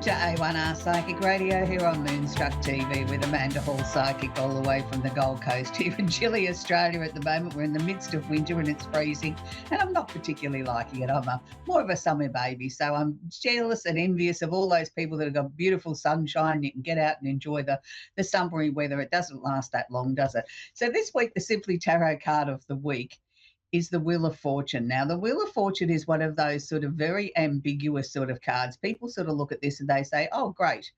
To A1R Psychic Radio here on Moonstruck TV with Amanda Hall Psychic all the way from the Gold Coast here in chilly Australia at the moment. We're in the midst of winter and it's freezing and I'm not particularly liking it. I'm more of a summer baby, so I'm jealous and envious of all those people that have got beautiful sunshine. You can get out and enjoy the summery weather. It doesn't last that long, does it? So this week, the Simply Tarot card of the week is the Wheel of Fortune. Now, the Wheel of Fortune is one of those sort of very ambiguous sort of cards. People sort of look at this and they say, oh, great,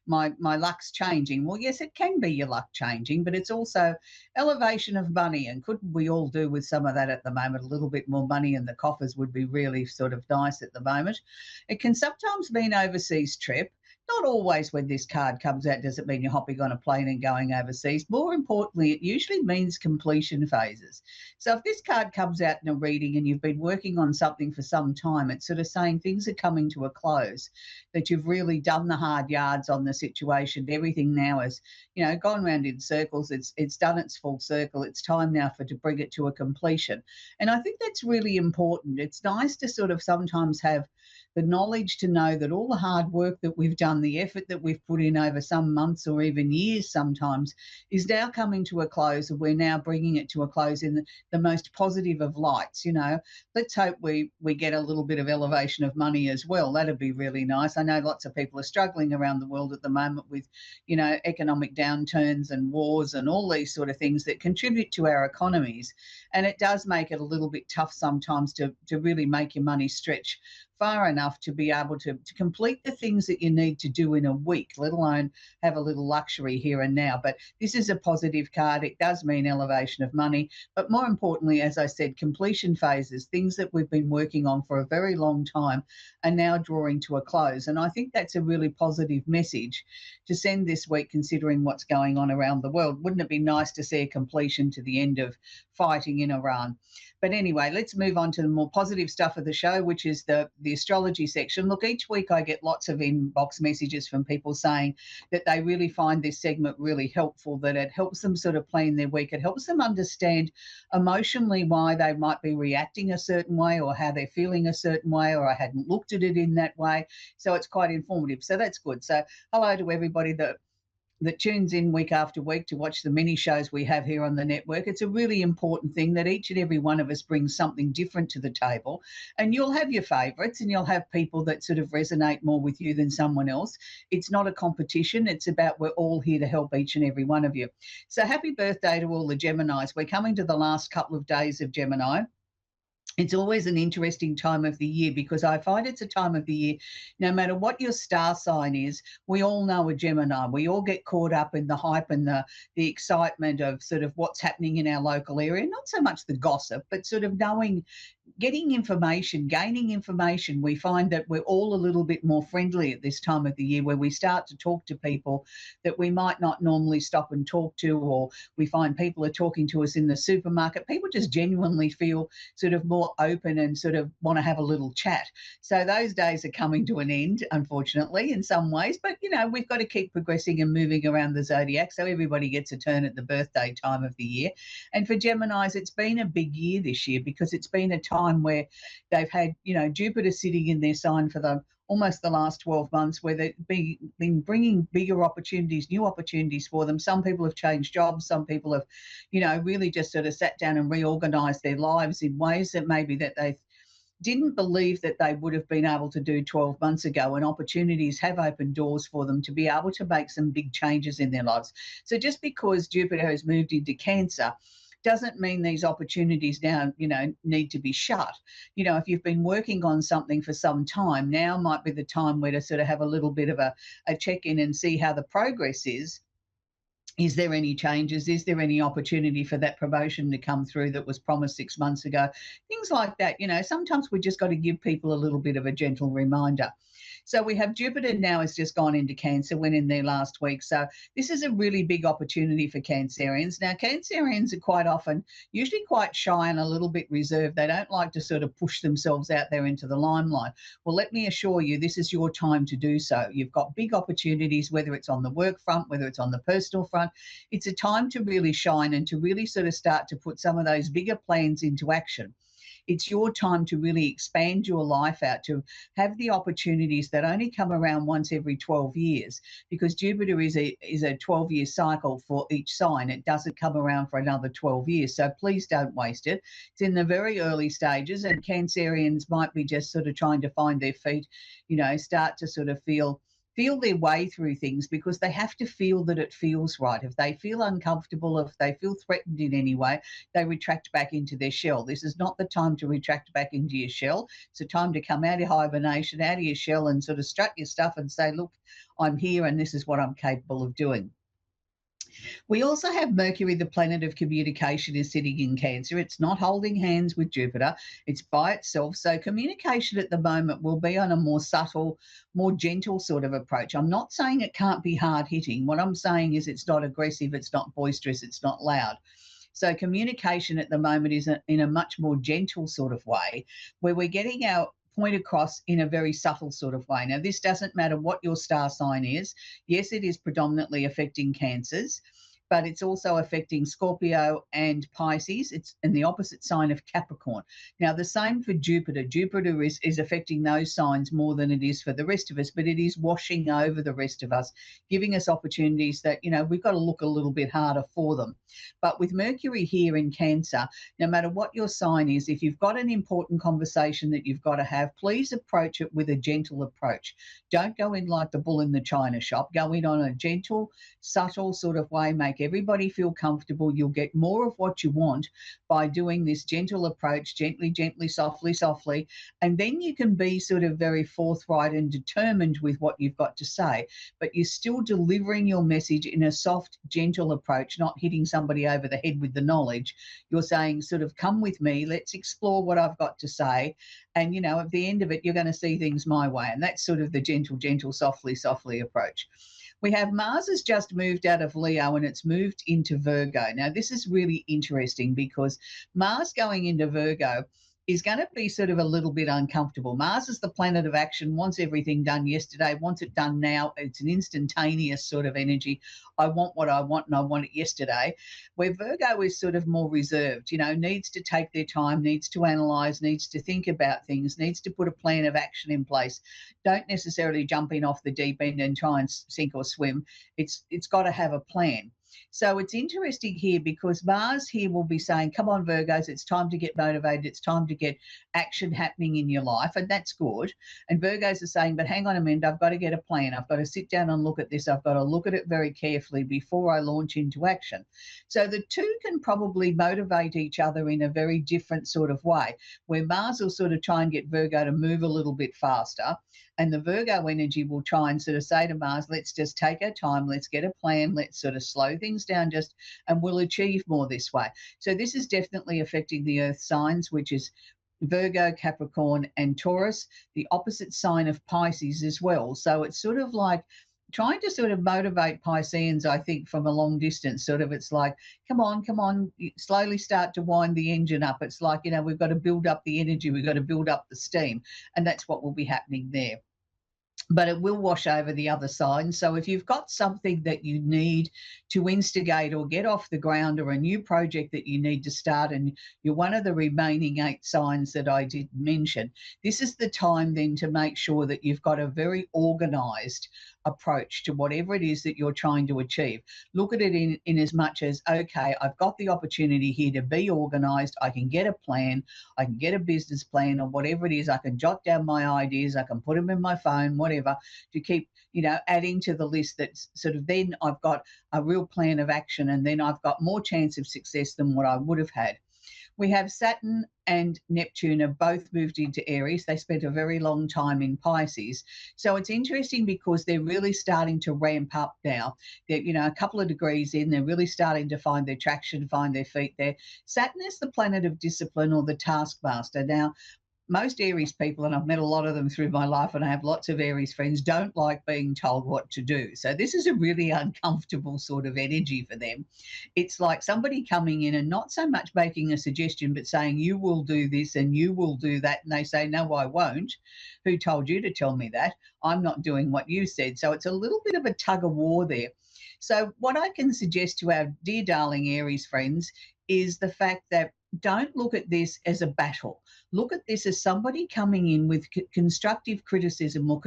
my luck's changing. Well, yes, it can be your luck changing, but it's also elevation of money. And couldn't we all do with some of that at the moment? A little bit more money in the coffers would be really sort of nice at the moment. It can sometimes mean overseas trip. Not always when this card comes out does it mean you're hopping on a plane and going overseas. More importantly, it usually means completion phases. So if this card comes out in a reading and you've been working on something for some time, it's sort of saying things are coming to a close, that you've really done the hard yards on the situation. Everything now is, gone round in circles. It's done its full circle. It's time now to bring it to a completion. And I think that's really important. It's nice to sort of sometimes have the knowledge to know that all the hard work that we've done, the effort that we've put in over some months or even years sometimes, is now coming to a close, and we're now bringing it to a close in the most positive of lights. Let's hope we get a little bit of elevation of money as well. That'd be really nice. I know lots of people are struggling around the world at the moment with, economic downturns and wars and all these sort of things that contribute to our economies. And it does make it a little bit tough sometimes to really make your money stretch far enough to be able to complete the things that you need to do in a week, let alone have a little luxury here and now. But this is a positive card. It does mean elevation of money. But more importantly, as I said, completion phases, things that we've been working on for a very long time are now drawing to a close. And I think that's a really positive message to send this week, considering what's going on around the world. Wouldn't it be nice to see a completion to the end of fighting in Iran? But anyway, let's move on to the more positive stuff of the show, which is the astrology section. Look, each week I get lots of inbox messages from people saying that they really find this segment really helpful, that it helps them sort of plan their week. It helps them understand emotionally why they might be reacting a certain way or how they're feeling a certain way, or I hadn't looked at it in that way. So it's quite informative. So that's good. So hello to everybody that tunes in week after week to watch the mini shows we have here on the network. It's a really important thing that each and every one of us brings something different to the table, and you'll have your favourites and you'll have people that sort of resonate more with you than someone else. It's not a competition. It's about we're all here to help each and every one of you. So happy birthday to all the Geminis. We're coming to the last couple of days of Gemini. It's always an interesting time of the year because I find it's a time of the year, no matter what your star sign is, we all know a Gemini. We all get caught up in the hype and the excitement of sort of what's happening in our local area, not so much the gossip, but sort of knowing, getting information, gaining information. We find that we're all a little bit more friendly at this time of the year, where we start to talk to people that we might not normally stop and talk to, or we find people are talking to us in the supermarket. People just genuinely feel sort of more open and sort of want to have a little chat. So those days are coming to an end, unfortunately, in some ways. But, we've got to keep progressing and moving around the zodiac, so everybody gets a turn at the birthday time of the year. And for Geminis, it's been a big year this year because it's been a time where they've had, Jupiter sitting in their sign for almost the last 12 months, where they've been bringing bigger opportunities, new opportunities for them. Some people have changed jobs. Some people have, really just sort of sat down and reorganised their lives in ways that maybe that they didn't believe that they would have been able to do 12 months ago, and opportunities have opened doors for them to be able to make some big changes in their lives. So just because Jupiter has moved into Cancer doesn't mean these opportunities now, need to be shut. If you've been working on something for some time, now might be the time where to sort of have a little bit of a check-in and see how the progress is. Is there any changes? Is there any opportunity for that promotion to come through that was promised 6 months ago? Things like that. Sometimes we just got to give people a little bit of a gentle reminder. So we have Jupiter now has just gone into Cancer, went in there last week. So this is a really big opportunity for Cancerians. Now, Cancerians are quite often usually quite shy and a little bit reserved. They don't like to sort of push themselves out there into the limelight. Well, let me assure you, this is your time to do so. You've got big opportunities, whether it's on the work front, whether it's on the personal front. It's a time to really shine and to really sort of start to put some of those bigger plans into action. It's your time to really expand your life out, to have the opportunities that only come around once every 12 years, because Jupiter is a 12-year cycle for each sign. It doesn't come around for another 12 years. So please don't waste it. It's in the very early stages, and Cancerians might be just sort of trying to find their feet, start to sort of feel their way through things, because they have to feel that it feels right. If they feel uncomfortable, if they feel threatened in any way, they retract back into their shell. This is not the time to retract back into your shell. It's a time to come out of hibernation, out of your shell, and sort of strut your stuff and say, look, I'm here and this is what I'm capable of doing. We also have Mercury, the planet of communication, is sitting in Cancer. It's not holding hands with Jupiter, it's by itself. So communication at the moment will be on a more subtle, more gentle sort of approach. I'm not saying it can't be hard hitting. What I'm saying is it's not aggressive, it's not boisterous, it's not loud. So communication at the moment is in a much more gentle sort of way, where we're getting our point across in a very subtle sort of way. Now, this doesn't matter what your star sign is. Yes, it is predominantly affecting Cancers, but it's also affecting Scorpio and Pisces. It's in the opposite sign of Capricorn. Now, the same for Jupiter. Jupiter is affecting those signs more than it is for the rest of us, but it is washing over the rest of us, giving us opportunities that, we've got to look a little bit harder for them. But with Mercury here in Cancer, no matter what your sign is, if you've got an important conversation that you've got to have, please approach it with a gentle approach. Don't go in like the bull in the china shop. Go in on a gentle, subtle sort of way. Make everybody feel comfortable. You'll get more of what you want by doing this gentle approach, gently, gently, softly, softly. And then you can be sort of very forthright and determined with what you've got to say, but you're still delivering your message in a soft, gentle approach, not hitting somebody over the head with the knowledge. You're saying sort of, come with me, let's explore what I've got to say. And, at the end of it, you're going to see things my way. And that's sort of the gentle, gentle, softly, softly approach. We have Mars has just moved out of Leo and it's moved into Virgo. Now, this is really interesting because Mars going into Virgo is going to be sort of a little bit uncomfortable. Mars is the planet of action, wants everything done yesterday, wants it done now. It's an instantaneous sort of energy. I want what I want and I want it yesterday. Where Virgo is sort of more reserved, needs to take their time, needs to analyse, needs to think about things, needs to put a plan of action in place. Don't necessarily jump in off the deep end and try and sink or swim. It's got to have a plan. So it's interesting here because Mars here will be saying, come on, Virgos, it's time to get motivated. It's time to get action happening in your life. And that's good. And Virgos are saying, but hang on a minute, I've got to get a plan. I've got to sit down and look at this. I've got to look at it very carefully before I launch into action. So the two can probably motivate each other in a very different sort of way, where Mars will sort of try and get Virgo to move a little bit faster. And the Virgo energy will try and sort of say to Mars, let's just take our time, let's get a plan, let's sort of slow things down and we'll achieve more this way. So this is definitely affecting the earth signs, which is Virgo, Capricorn, and Taurus, the opposite sign of Pisces as well. So it's sort of like trying to sort of motivate Pisceans, I think, from a long distance. Sort of it's like, come on, slowly start to wind the engine up. It's like, we've got to build up the energy, we've got to build up the steam. And that's what will be happening there. But it will wash over the other side. So if you've got something that you need to instigate or get off the ground, or a new project that you need to start, and you're one of the remaining 8 signs that I did mention, this is the time then to make sure that you've got a very organised approach to whatever it is that you're trying to achieve. Look at it in as much as, okay, I've got the opportunity here to be organised. I can get a plan, I can get a business plan, or whatever it is. I can jot down my ideas, I can put them in my phone, whatever, to keep, adding to the list. That's sort of, then I've got a real plan of action, and then I've got more chance of success than what I would have had. We have Saturn and Neptune have both moved into Aries. They spent a very long time in Pisces. So it's interesting because they're really starting to ramp up now. They're, a couple of degrees in, they're really starting to find their traction, find their feet there. Saturn is the planet of discipline, or the taskmaster. Now, most Aries people, and I've met a lot of them through my life, and I have lots of Aries friends, don't like being told what to do. So this is a really uncomfortable sort of energy for them. It's like somebody coming in and not so much making a suggestion, but saying, you will do this and you will do that. And they say, no, I won't. Who told you to tell me that? I'm not doing what you said. So it's a little bit of a tug of war there. So what I can suggest to our dear darling Aries friends is the fact that don't look at this as a battle. Look at this as somebody coming in with constructive criticism or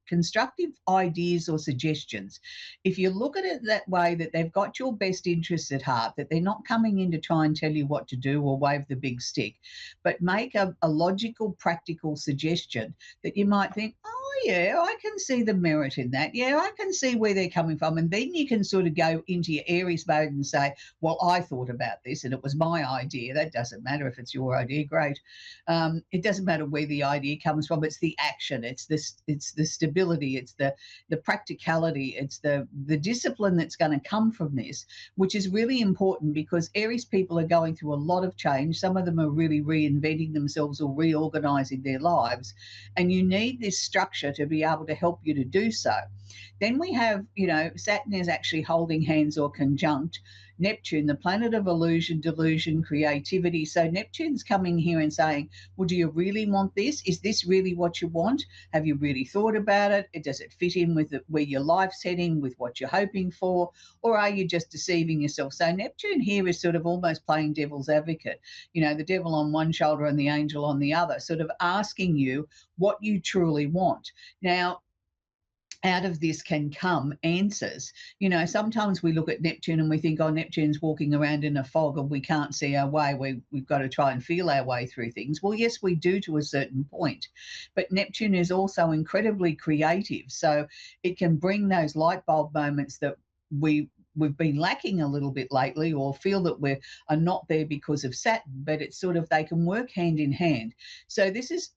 constructive ideas or suggestions. If you look at it that way, that they've got your best interests at heart, that they're not coming in to try and tell you what to do or wave the big stick, but make a logical, practical suggestion that you might think, oh, yeah, I can see the merit in that. Yeah, I can see where they're coming from. And then you can sort of go into your Aries mode and say, well, I thought about this and it was my idea. That doesn't matter if it's your idea, great. It doesn't matter where the idea comes from. It's the action, it's the stability, it's the practicality, it's the discipline that's going to come from this, which is really important because Aries people are going through a lot of change. Some of them are really reinventing themselves or reorganizing their lives. And you need this structure to be able to help you to do so. Then we have, Saturn is actually holding hands or conjunct Neptune, the planet of illusion, delusion, creativity. So Neptune's coming here and saying, well, do you really want this? Is this really what you want? Have you really thought about it? Does it fit in with where your life's heading, with what you're hoping for? Or are you just deceiving yourself? So Neptune here is sort of almost playing devil's advocate, the devil on one shoulder and the angel on the other, sort of asking you what you truly want. Now, out of this can come answers. Sometimes we look at Neptune and we think, oh, Neptune's walking around in a fog and we can't see our way. We've got to try and feel our way through things. Well, yes, we do to a certain point. But Neptune is also incredibly creative. So it can bring those light bulb moments that we've been lacking a little bit lately, or feel that we are not there because of Saturn, but it's sort of, they can work hand in hand. So this is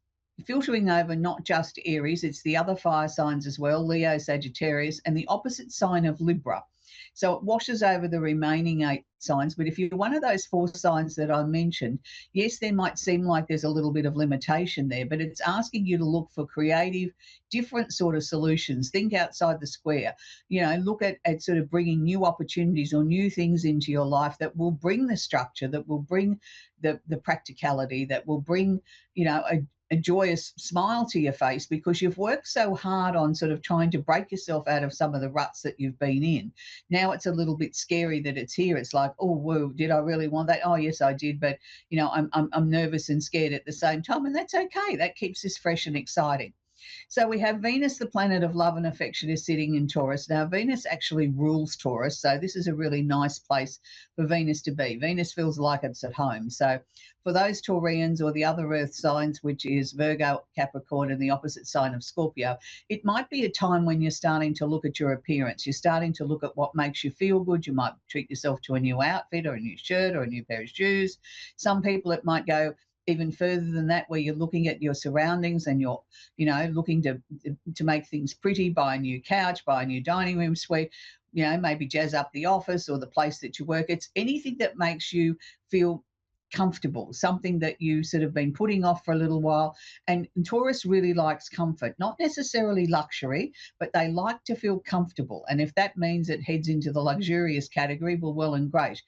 filtering over not just Aries, it's the other fire signs as well, Leo, Sagittarius, and the opposite sign of Libra. So it washes over the remaining 8 signs. But if you're one of those 4 signs that I mentioned, yes, there might seem like there's a little bit of limitation there, but it's asking you to look for creative, different sort of solutions. Think outside the square. Look at sort of bringing new opportunities or new things into your life that will bring the structure, that will bring the practicality, that will bring, a joyous smile to your face, because you've worked so hard on sort of trying to break yourself out of some of the ruts that you've been in. Now it's a little bit scary that it's here. It's like, oh, whoa, did I really want that? Oh, yes, I did. But, I'm nervous and scared at the same time. And that's okay. That keeps us fresh and exciting. So we have Venus, the planet of love and affection, is sitting in Taurus. Now, Venus actually rules Taurus, so this is a really nice place for Venus to be. Venus feels like it's at home. So for those Taurians or the other earth signs, which is Virgo, Capricorn, and the opposite sign of Scorpio, it might be a time when you're starting to look at your appearance. You're starting to look at what makes you feel good. You might treat yourself to a new outfit or a new shirt or a new pair of shoes. Some people, it might go even further than that, where you're looking at your surroundings and you're, looking to make things pretty, buy a new couch, buy a new dining room suite, maybe jazz up the office or the place that you work. It's anything that makes you feel comfortable, something that you sort of been putting off for a little while. And Taurus really likes comfort, not necessarily luxury, but they like to feel comfortable. And if that means it heads into the luxurious category, well and great.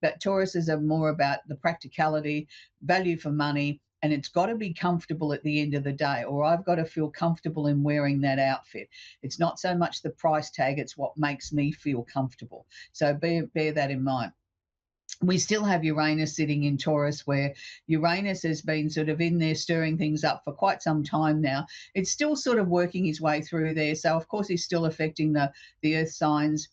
But Tauruses are more about the practicality, value for money, and it's got to be comfortable at the end of the day, or I've got to feel comfortable in wearing that outfit. It's not so much the price tag, it's what makes me feel comfortable. So bear that in mind. We still have Uranus sitting in Taurus, where Uranus has been sort of in there stirring things up for quite some time now. It's still sort of working his way through there. So, of course, he's still affecting the earth signs,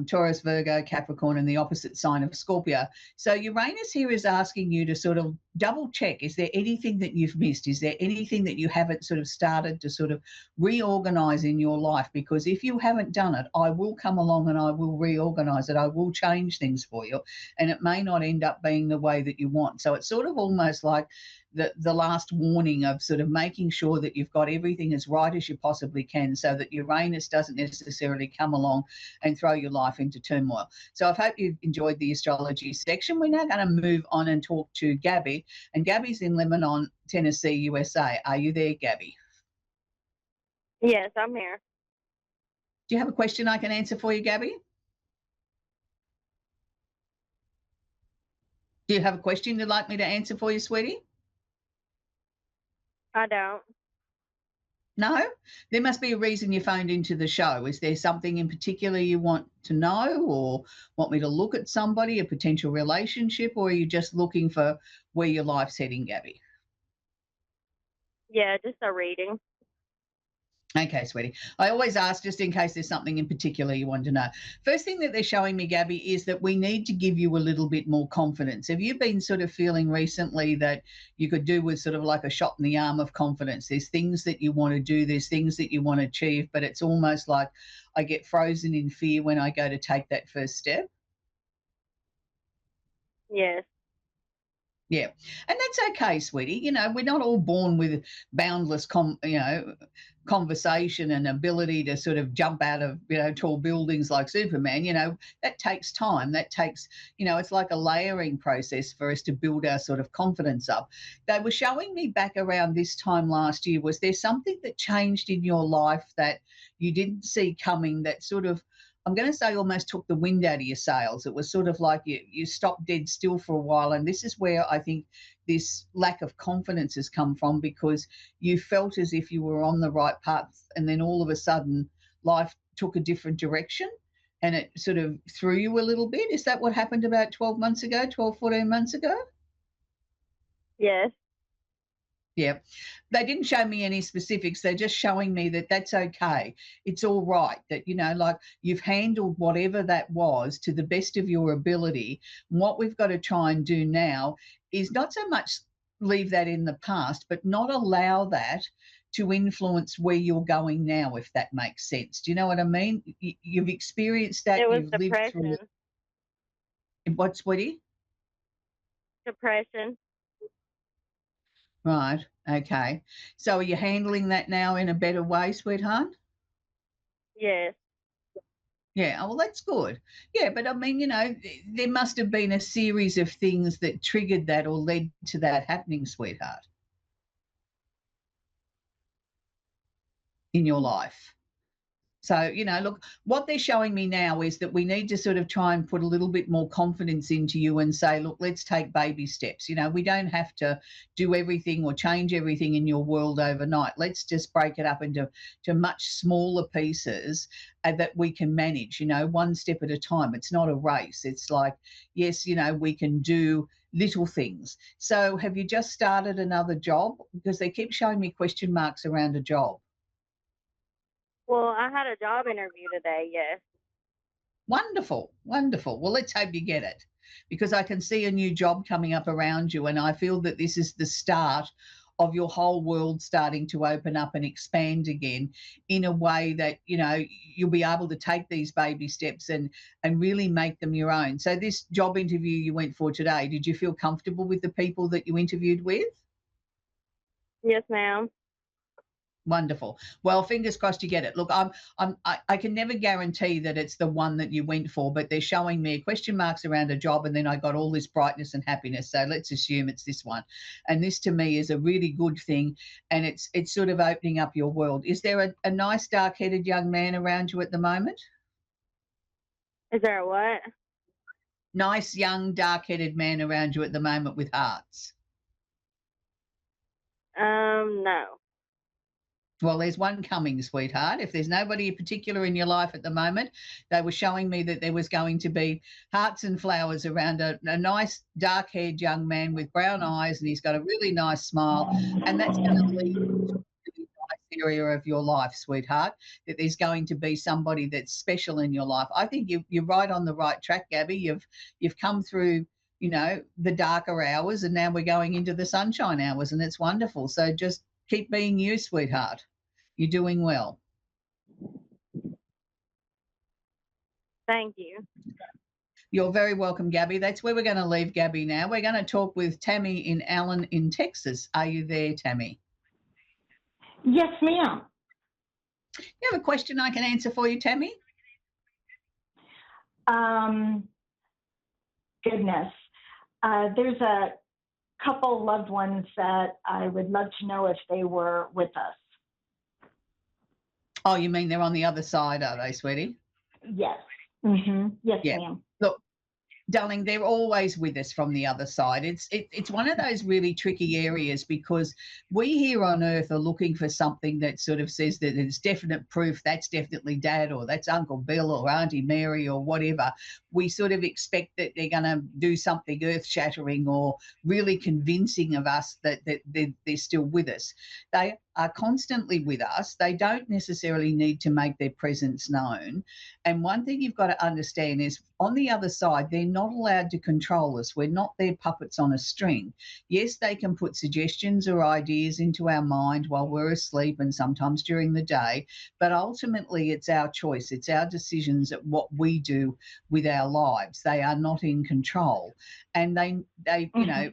Taurus, Virgo, Capricorn, and the opposite sign of Scorpio. So Uranus here is asking you to sort of double check. Is there anything that you've missed? Is there anything that you haven't sort of started to sort of reorganize in your life? Because if you haven't done it, I will come along and I will reorganize it. I will change things for you. And it may not end up being the way that you want. So it's sort of almost like the last warning of sort of making sure that you've got everything as right as you possibly can, so that Uranus doesn't necessarily come along and throw your life into turmoil. So I hope you've enjoyed the astrology section. We're now going to move on and talk to Gabby. And Gabby's in Lebanon, Tennessee, USA. Are you there, Gabby? Yes, I'm here. Do you have a question I can answer for you, Gabby? Do you have a question you'd like me to answer for you, sweetie? I don't. No? There must be a reason you phoned into the show. Is there something in particular you want to know or want me to look at somebody, a potential relationship, or are you just looking for where your life's heading, Gabby? Yeah, just a reading. Okay, sweetie. I always ask just in case there's something in particular you want to know. First thing that they're showing me, Gabby, is that we need to give you a little bit more confidence. Have you been sort of feeling recently that you could do with sort of like a shot in the arm of confidence? There's things that you want to do, there's things that you want to achieve, but it's almost like I get frozen in fear when I go to take that first step. Yes. Yeah. And that's okay, sweetie. You know, we're not all born with boundless, conversation and ability to sort of jump out of, tall buildings like Superman. That takes time. That takes, it's like a layering process for us to build our sort of confidence up. They were showing me back around this time last year, was there something that changed in your life that you didn't see coming that sort of, I'm going to say, almost took the wind out of your sails? It was sort of like you stopped dead still for a while. And this is where I think this lack of confidence has come from, because you felt as if you were on the right path. And then all of a sudden, life took a different direction and it sort of threw you a little bit. Is that what happened about 12 months ago, 12, 14 months ago? Yes. Yeah. They didn't show me any specifics. They're just showing me that that's okay. It's all right that, like you've handled whatever that was to the best of your ability. And what we've got to try and do now is not so much leave that in the past, but not allow that to influence where you're going now, if that makes sense. Do you know what I mean? You've experienced that. It was You've lived through depression. it. What, sweetie? Depression. Right. Okay. So are you handling that now in a better way, sweetheart? Yes. Yeah, well, that's good. Yeah, but I mean, there must have been a series of things that triggered that or led to that happening, sweetheart, in your life. So, look, what they're showing me now is that we need to sort of try and put a little bit more confidence into you and say, look, let's take baby steps. We don't have to do everything or change everything in your world overnight. Let's just break it up into much smaller pieces that we can manage, one step at a time. It's not a race. It's like, yes, we can do little things. So have you just started another job? Because they keep showing me question marks around a job. Well, I had a job interview today. Yes. Wonderful, wonderful. Well, let's hope you get it, because I can see a new job coming up around you, and I feel that this is the start of your whole world starting to open up and expand again in a way that, you'll be able to take these baby steps and really make them your own. So this job interview you went for today, did you feel comfortable with the people that you interviewed with? Yes, ma'am. Wonderful. Well, fingers crossed you get it. Look, I can never guarantee that it's the one that you went for, but they're showing me question marks around a job, and then I got all this brightness and happiness. So let's assume it's this one. And this to me is a really good thing, and it's sort of opening up your world. Is there a nice dark-headed young man around you at the moment? Is there a what? Nice young dark-headed man around you at the moment with hearts? No. Well, there's one coming, sweetheart. If there's nobody in particular in your life at the moment, they were showing me that there was going to be hearts and flowers around a nice dark-haired young man with brown eyes, and he's got a really nice smile, and that's going to lead to a really nice area of your life, sweetheart, that there's going to be somebody that's special in your life. I think you're right on the right track, Gabby. You've come through, the darker hours, and now we're going into the sunshine hours, and it's wonderful. So just keep being you, sweetheart. You're doing well. Thank you. You're very welcome, Gabby. That's where we're going to leave Gabby now. We're going to talk with Tammy in Allen in Texas. Are you there, Tammy? Yes, ma'am. You have a question I can answer for you, Tammy? Goodness. There's a couple loved ones that I would love to know if they were with us. Oh, you mean they're on the other side, are they, sweetie? Yes. Mm-hmm. Yes, Yeah. ma'am. Look, Darling, they're always with us from the other side. It's one of those really tricky areas because we here on Earth are looking for something that sort of says that there's definite proof that's definitely Dad or that's Uncle Bill or Auntie Mary or whatever. We sort of expect that they're going to do something earth shattering or really convincing of us that they're still with us. They are constantly with us. They don't necessarily need to make their presence known. And one thing you've got to understand is on the other side, they're not allowed to control us. We're not their puppets on a string. Yes, they can put suggestions or ideas into our mind while we're asleep and sometimes during the day, but ultimately it's our choice. It's our decisions at what we do with our lives. They are not in control. And you know,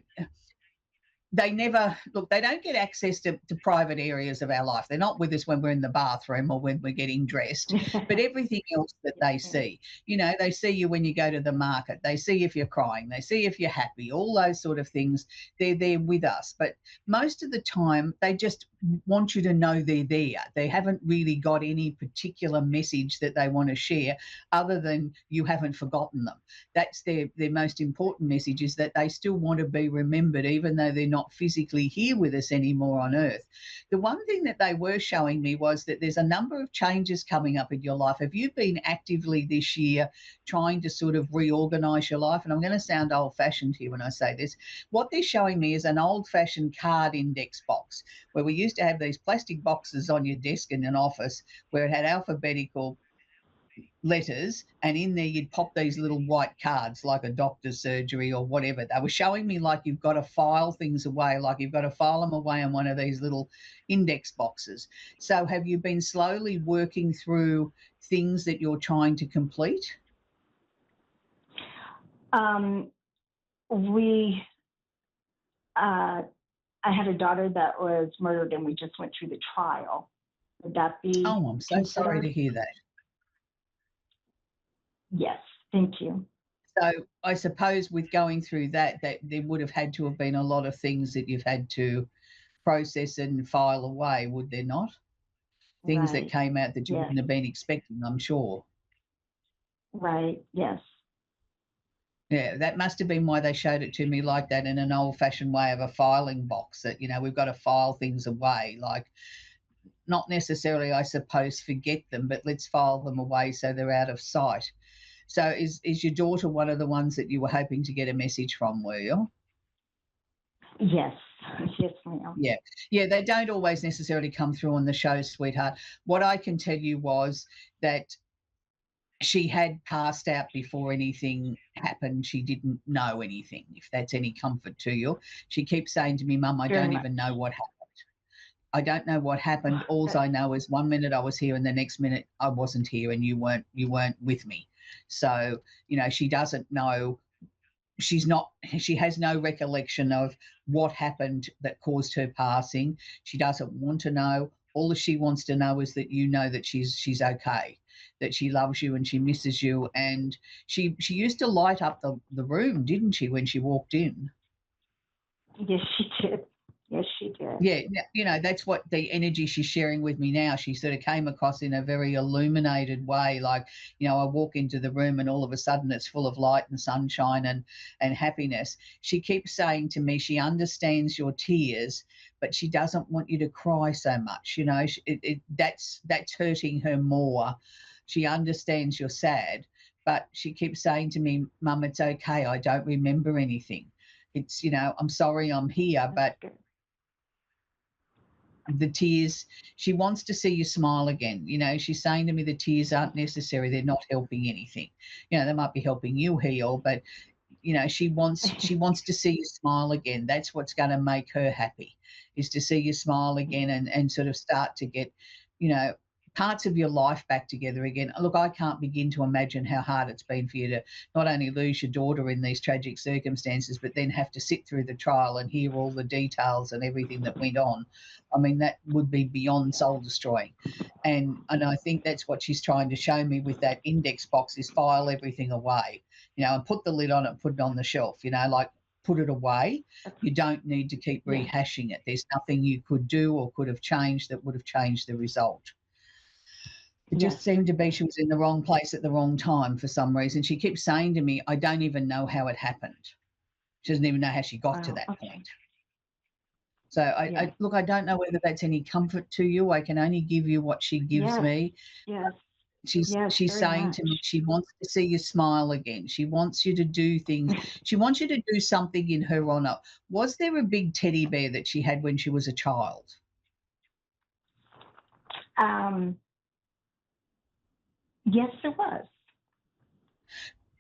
they never look, they don't get access to private areas of our life. They're not with us when we're in the bathroom or when we're getting dressed, but everything else that they see, you know, they see you when you go to the market, they see if you're crying, they see if you're happy, all those sort of things. They're there with us, but most of the time they just want you to know they're there. They haven't really got any particular message that they want to share other than you haven't forgotten them. That's their most important message, is that they still want to be remembered even though they're not physically here with us anymore on Earth. The one thing that they were showing me was that there's a number of changes coming up in your life. Have you been actively this year trying to sort of reorganize your life? And I'm going to sound old fashioned here when I say this. What they're showing me is an old fashioned card index box where we used to have these plastic boxes on your desk in an office where it had alphabetical letters, and in there you'd pop these little white cards like a doctor's surgery or whatever. They were showing me like you've got to file things away, like you've got to file them away in one of these little index boxes. So have you been slowly working through things that you're trying to complete? We I had a daughter that was murdered and we just went through the trial. Would that be Oh, I'm so sorry to hear that. Yes, thank you. So I suppose with going through that there would have had to have been a lot of things that you've had to process and file away, would there not? Things that Right. came out that you Yes. wouldn't have been expecting, I'm sure. Right. Yes. Yeah, that must have been why they showed it to me like that, in an old-fashioned way of a filing box, that, you know, we've got to file things away, like not necessarily, I suppose, forget them, but let's file them away so they're out of sight. So is your daughter one of the ones that you were hoping to get a message from, were you? Yes. Yes, ma'am. Yeah. Yeah, they don't always necessarily come through on the show, sweetheart. What I can tell you was that she had passed out before anything happened. She didn't know anything, if that's any comfort to you. She keeps saying to me, Mum, I Very don't much. even know what happened. I don't know what happened. All That- I know is one minute I was here and the next minute I wasn't here and you weren't with me. So, you know, she doesn't know. She has no recollection of what happened that caused her passing. She doesn't want to know. All she wants to know is that you know that she's okay, that she loves you and she misses you. And she used to light up the room, didn't she, when she walked in? Yes, she did. Yes, she did. Yeah, you know, that's what the energy she's sharing with me now. She sort of came across in a very illuminated way. Like, you know, I walk into the room and all of a sudden it's full of light and sunshine and happiness. She keeps saying to me she understands your tears, but she doesn't want you to cry so much. You know, that's hurting her more. She understands you're sad, but she keeps saying to me, Mum, it's okay. I don't remember anything. It's, you know, I'm sorry I'm here, but That's good. the tears, she wants to see you smile again. You know, she's saying to me the tears aren't necessary, they're not helping anything. You know, they might be helping you heal, but you know, she wants to see you smile again. That's what's going to make her happy, is to see you smile again and sort of start to get, you know, parts of your life back together again. Look, I can't begin to imagine how hard it's been for you to not only lose your daughter in these tragic circumstances, but then have to sit through the trial and hear all the details and everything that went on. I mean, that would be beyond soul destroying. And I think that's what she's trying to show me with that index box, is file everything away, you know, and put the lid on it, put it on the shelf, you know, like put it away. You don't need to keep Yeah. rehashing it. There's nothing you could do or could have changed that would have changed the result. It Yes. just seemed to be she was in the wrong place at the wrong time for some reason. She keeps saying to me, I don't even know how it happened. She doesn't even know how she got to Wow. that Okay. point. So Yes. look, I don't know whether that's any comfort to you. I can only give you what she gives Yes. me. Yes. She's Yes. she's Very saying much. to me she wants to see you smile again. She wants you to do things. She wants you to do something in her honor. Was there a big teddy bear that she had when she was a child? um, yes, there was.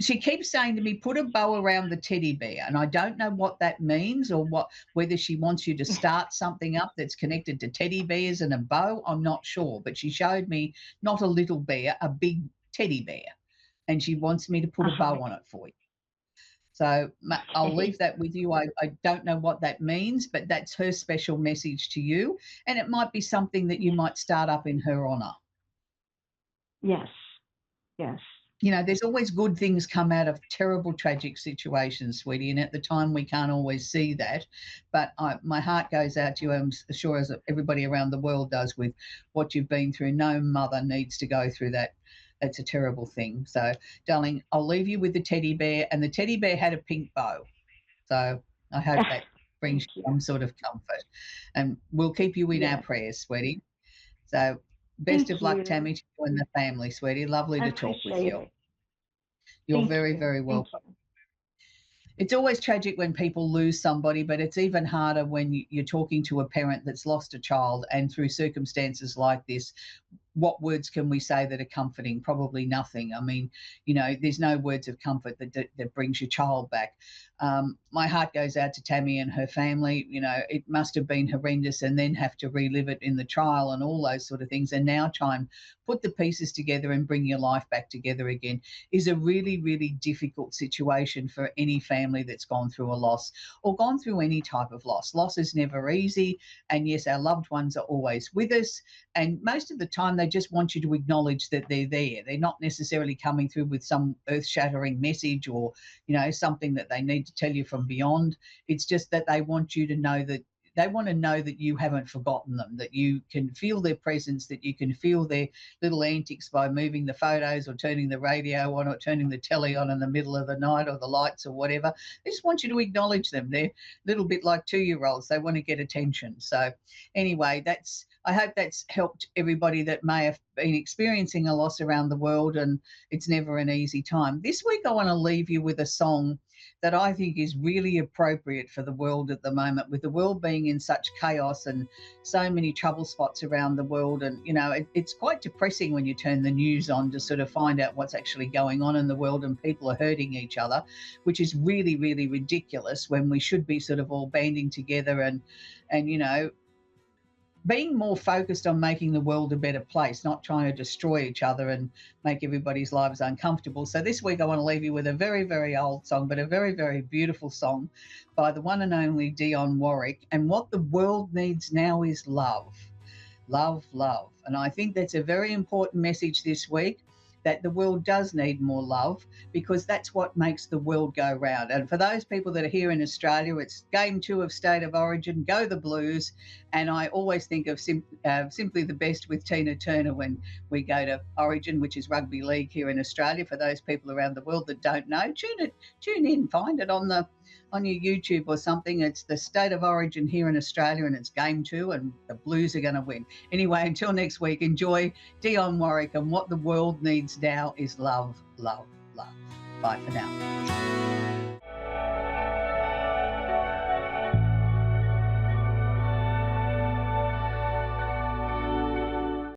She keeps saying to me, put a bow around the teddy bear. And I don't know what that means or whether she wants you to start something up that's connected to teddy bears and a bow. I'm not sure. But she showed me not a little bear, a big teddy bear. And she wants me to put a Uh-huh. bow on it for you. So I'll Okay. leave that with you. I don't know what that means, but that's her special message to you. And it might be something that you Yes. might start up in her honor. Yes. Yes. There's always good things come out of terrible, tragic situations, sweetie. And at the time, we can't always see that. But my heart goes out to you, I'm sure as everybody around the world does, with what you've been through. No mother needs to go through that. That's a terrible thing. So, darling, I'll leave you with the teddy bear. And the teddy bear had a pink bow. So I hope that brings Thank you you. some sort of comfort. And we'll keep you in our Yes. prayers, sweetie. So, best Thank of luck, you. Tammy, to you and the family, sweetie. Lovely I to talk with appreciate you. it. You're Thank very, you. very Thank welcome. you. It's always tragic when people lose somebody, but it's even harder when you're talking to a parent that's lost a child, and through circumstances like this, what words can we say that are comforting? Probably nothing. I mean, there's no words of comfort that brings your child back. My heart goes out to Tammy and her family. It must have been horrendous, and then have to relive it in the trial and all those sort of things, and now try and put the pieces together and bring your life back together again is a really, really difficult situation for any family that's gone through a loss or gone through any type of loss. Loss is never easy, and yes, our loved ones are always with us, and most of the time they just want you to acknowledge that they're there. They're not necessarily coming through with some earth-shattering message or something that they need to tell you from beyond. It's just that they want you to know that you haven't forgotten them, that you can feel their presence, that you can feel their little antics by moving the photos or turning the radio on or turning the telly on in the middle of the night or the lights or whatever. They just want you to acknowledge them. They're a little bit like 2-year-olds. They want to get attention. So anyway, I hope that's helped everybody that may have been experiencing a loss around the world, and it's never an easy time. This week I want to leave you with a song that I think is really appropriate for the world at the moment, with the world being in such chaos and so many trouble spots around the world. And, it's quite depressing when you turn the news on to sort of find out what's actually going on in the world, and people are hurting each other, which is really, really ridiculous when we should be sort of all banding together and being more focused on making the world a better place, not trying to destroy each other and make everybody's lives uncomfortable. So this week I want to leave you with a very, very old song, but a very, very beautiful song by the one and only Dionne Warwick. And what the world needs now is love. Love, love. And I think that's a very important message this week, that the world does need more love, because that's what makes the world go round. And for those people that are here in Australia, it's game 2 of State of Origin, go the Blues. And I always think of Simply the Best with Tina Turner when we go to Origin, which is rugby league here in Australia. For those people around the world that don't know, tune in, find it on your YouTube or something. It's the State of Origin here in Australia, and it's game 2, and the Blues are going to win. Anyway, until next week, enjoy Dionne Warwick, and what the world needs now is love, love, love. Bye for now.